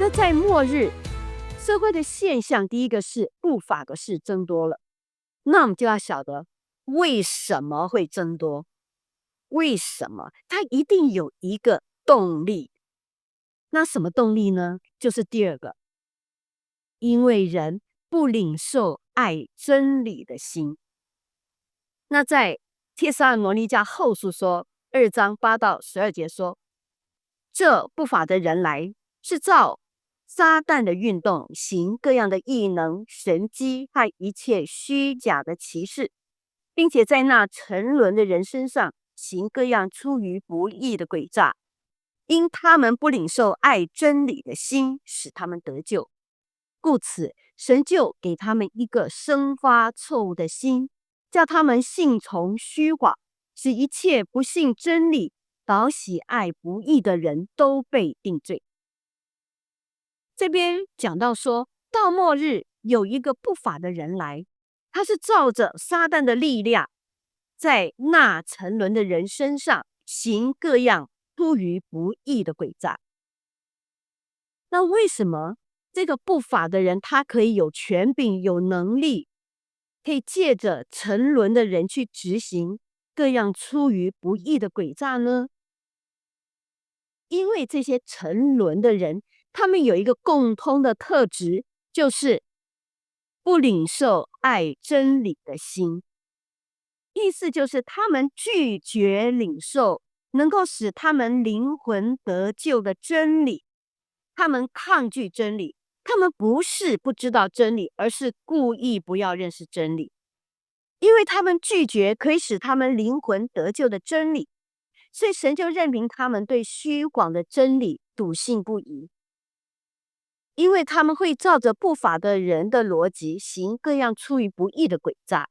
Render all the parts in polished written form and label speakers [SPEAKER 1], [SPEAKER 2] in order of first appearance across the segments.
[SPEAKER 1] 那在末日，社会的现象，第一个是不法的事增多了。那我们就要晓得为什么会增多？为什么？它一定有一个动力。那什么动力呢？就是第二个，因为人不领受爱真理的心。那在帖撒罗尼迦后书说2章8到12节说，这不法的人来是照撒旦的运动，行各样的异能、神迹和一切虚假的奇事，并且在那沉沦的人身上行各样出于不义的诡诈，因他们不领受爱真理的心，使他们得救。故此，神就给他们一个生发错误的心，叫他们信从虚谎，使一切不信真理、倒喜爱不义的人都被定罪。这边讲到说，到末日有一个不法的人来，他是照着撒旦的力量，在那沉沦的人身上行各样出于不义的诡诈。那为什么这个不法的人他可以有权柄、有能力，可以借着沉沦的人去执行各样出于不义的诡诈呢？因为这些沉沦的人，他们有一个共通的特质，就是不领受爱真理的心。意思就是他们拒绝领受能够使他们灵魂得救的真理，他们抗拒真理，他们不是不知道真理，而是故意不要认识真理。因为他们拒绝可以使他们灵魂得救的真理，所以神就任凭他们对虚谎的真理笃信不疑。因为他们会照着不法的人的逻辑行各样出于不义的诡诈，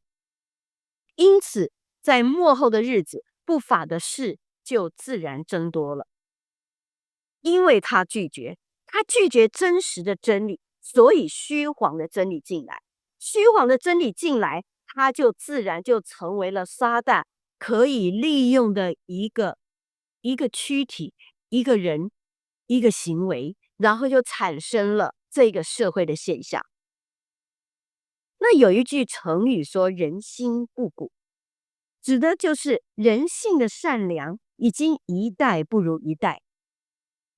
[SPEAKER 1] 因此在末后的日子，不法的事就自然增多了。因为他拒绝真实的真理，所以虚谎的真理进来。虚谎的真理进来，它就自然就成为了撒旦可以利用的一个躯体、一个人、一个行为，然后就产生了这个社会的现象。那有一句成语说人心不古，指的就是人性的善良已经一代不如一代。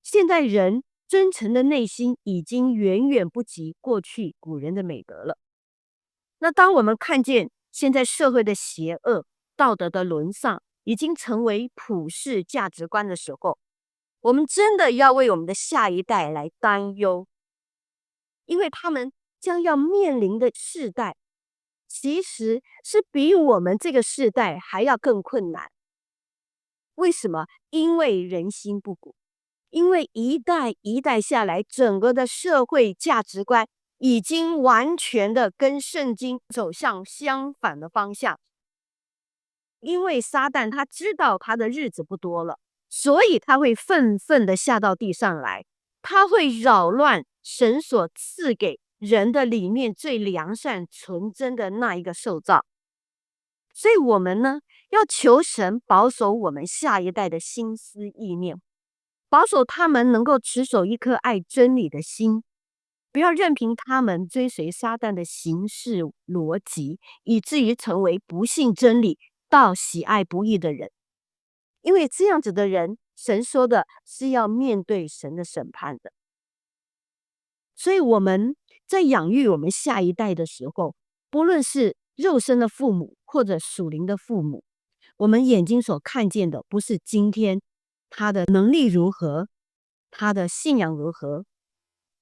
[SPEAKER 1] 现代人真诚的内心已经远远不及过去古人的美德了。那当我们看见现在社会的邪恶、道德的沦丧已经成为普世价值观的时候，我们真的要为我们的下一代来担忧，因为他们将要面临的世代，其实是比我们这个世代还要更困难。为什么？因为人心不古，因为一代一代下来，整个的社会价值观已经完全的跟圣经走向相反的方向。因为撒旦他知道他的日子不多了，所以他会愤愤的下到地上来，他会扰乱神所赐给人的里面最良善纯真的那一个受造。所以我们呢，要求神保守我们下一代的心思意念，保守他们能够持守一颗爱真理的心，不要任凭他们追随撒旦的行事逻辑，以至于成为不信真理到喜爱不义的人。因为这样子的人，神说的是要面对神的审判的。所以我们在养育我们下一代的时候，不论是肉身的父母或者属灵的父母，我们眼睛所看见的不是今天他的能力如何，他的信仰如何，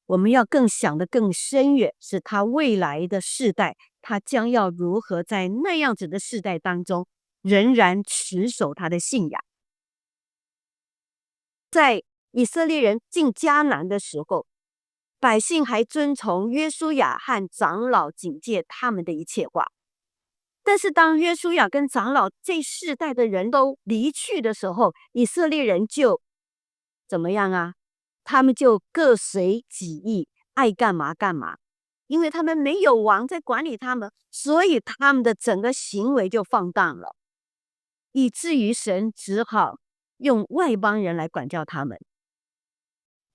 [SPEAKER 1] 我们要更想得更深远，是他未来的世代，他将要如何在那样子的世代当中仍然持守他的信仰。在以色列人进迦南的时候，百姓还遵从约书亚和长老警戒他们的一切话。但是当约书亚跟长老这世代的人都离去的时候，以色列人就怎么样啊？他们就各随己意，爱干嘛干嘛。因为他们没有王在管理他们，所以他们的整个行为就放荡了，以至于神只好用外邦人来管教他们。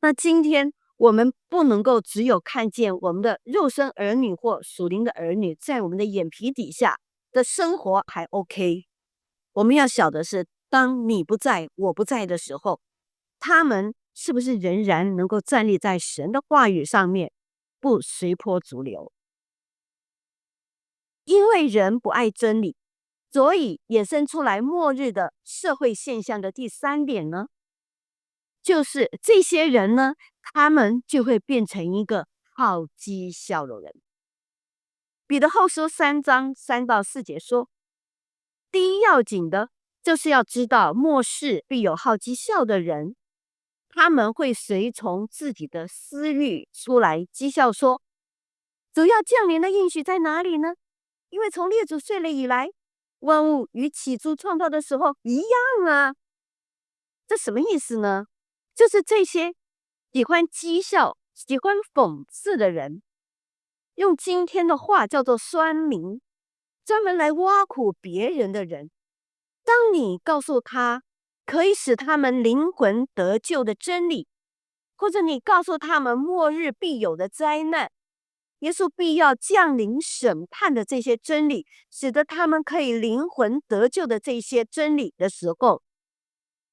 [SPEAKER 1] 那今天我们不能够只有看见我们的肉身儿女或属灵的儿女在我们的眼皮底下的生活还 OK。我们要晓得是，当你不在，我不在的时候，他们是不是仍然能够站立在神的话语上面，不随波逐流？因为人不爱真理，所以衍生出来末日的社会现象的第3点呢，就是这些人呢，他们就会变成一个好讥笑的人。彼得后书3章3到4节说，第一要紧的就是要知道末世必有好讥笑的人，他们会随从自己的私欲出来讥笑说，主要降临的应许在哪里呢？因为从列祖睡了以来，万物与起初创造的时候一样啊。这什么意思呢？就是这些喜欢讥笑、喜欢讽刺的人，用今天的话叫做酸民，专门来挖苦别人的人。当你告诉他可以使他们灵魂得救的真理，或者你告诉他们末日必有的灾难，耶稣必要降临审判的这些真理，使得他们可以灵魂得救的这些真理的时候，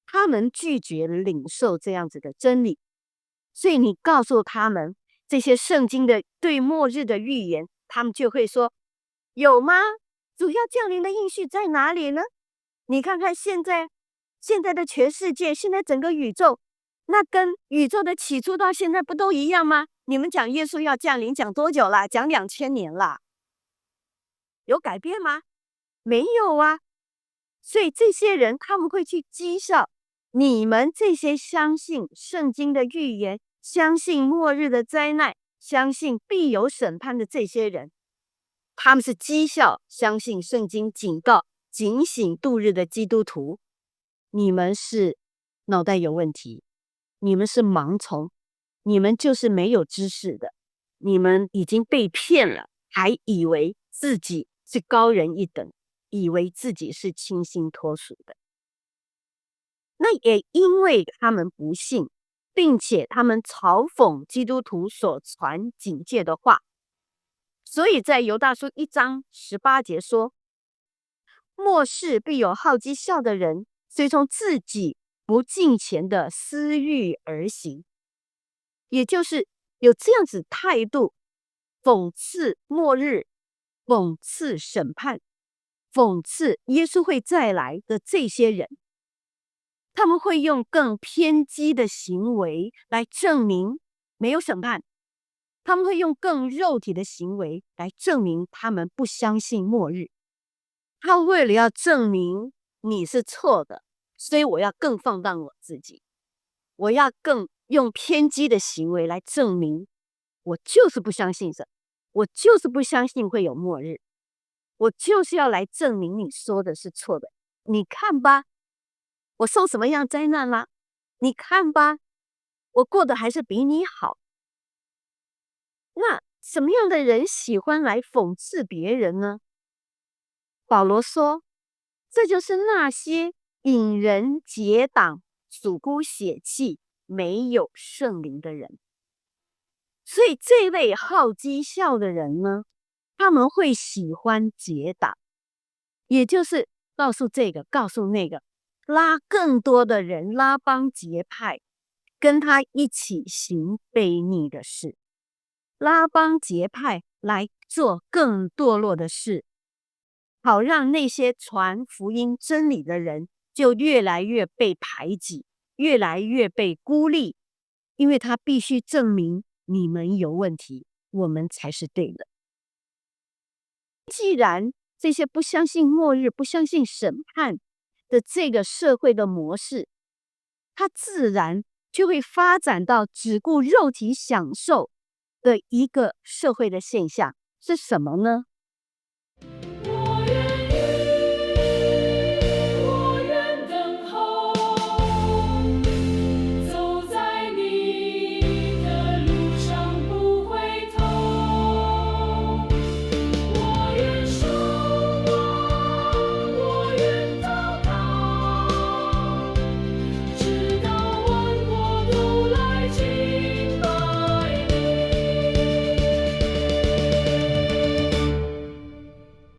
[SPEAKER 1] 他们拒绝领受这样子的真理。所以你告诉他们这些圣经的对末日的预言，他们就会说，有吗？主要降临的应许在哪里呢？你看看现在的全世界，现在整个宇宙，那跟宇宙的起初到现在不都一样吗？你们讲耶稣要降临讲多久了？讲2000年了，有改变吗？没有啊。所以这些人他们会去讥笑你们这些相信圣经的预言，相信末日的灾难，相信必有审判的这些人，他们是讥笑相信圣经警告警醒度日的基督徒。你们是脑袋有问题，你们是盲从，你们就是没有知识的，你们已经被骗了，还以为自己是高人一等，以为自己是清新脱俗的。那也因为他们不信，并且他们嘲讽基督徒所传警戒的话，所以在犹大书1章18节说，末世必有好讥笑的人，随从自己不敬虔的私欲而行。也就是有这样子态度，讽刺末日，讽刺审判，讽刺耶稣会再来的这些人，他们会用更偏激的行为来证明没有审判，他们会用更肉体的行为来证明他们不相信末日。他为了要证明你是错的，所以我要更放荡我自己，我要更用偏激的行为来证明我就是不相信神，我就是不相信会有末日，我就是要来证明你说的是错的。你看吧，我受什么样灾难啦？你看吧，我过得还是比你好。那什么样的人喜欢来讽刺别人呢？保罗说，这就是那些引人结党、属乎血气、没有圣灵的人。所以这类好讥笑的人呢，他们会喜欢结党，也就是告诉这个告诉那个，拉更多的人，拉帮结派，跟他一起行悖逆的事，拉帮结派来做更堕落的事，好让那些传福音真理的人就越来越被排挤，越来越被孤立，因为他必须证明你们有问题，我们才是对的。既然这些不相信末日、不相信审判的这个社会的模式，它自然就会发展到只顾肉体享受的一个社会的现象，是什么呢？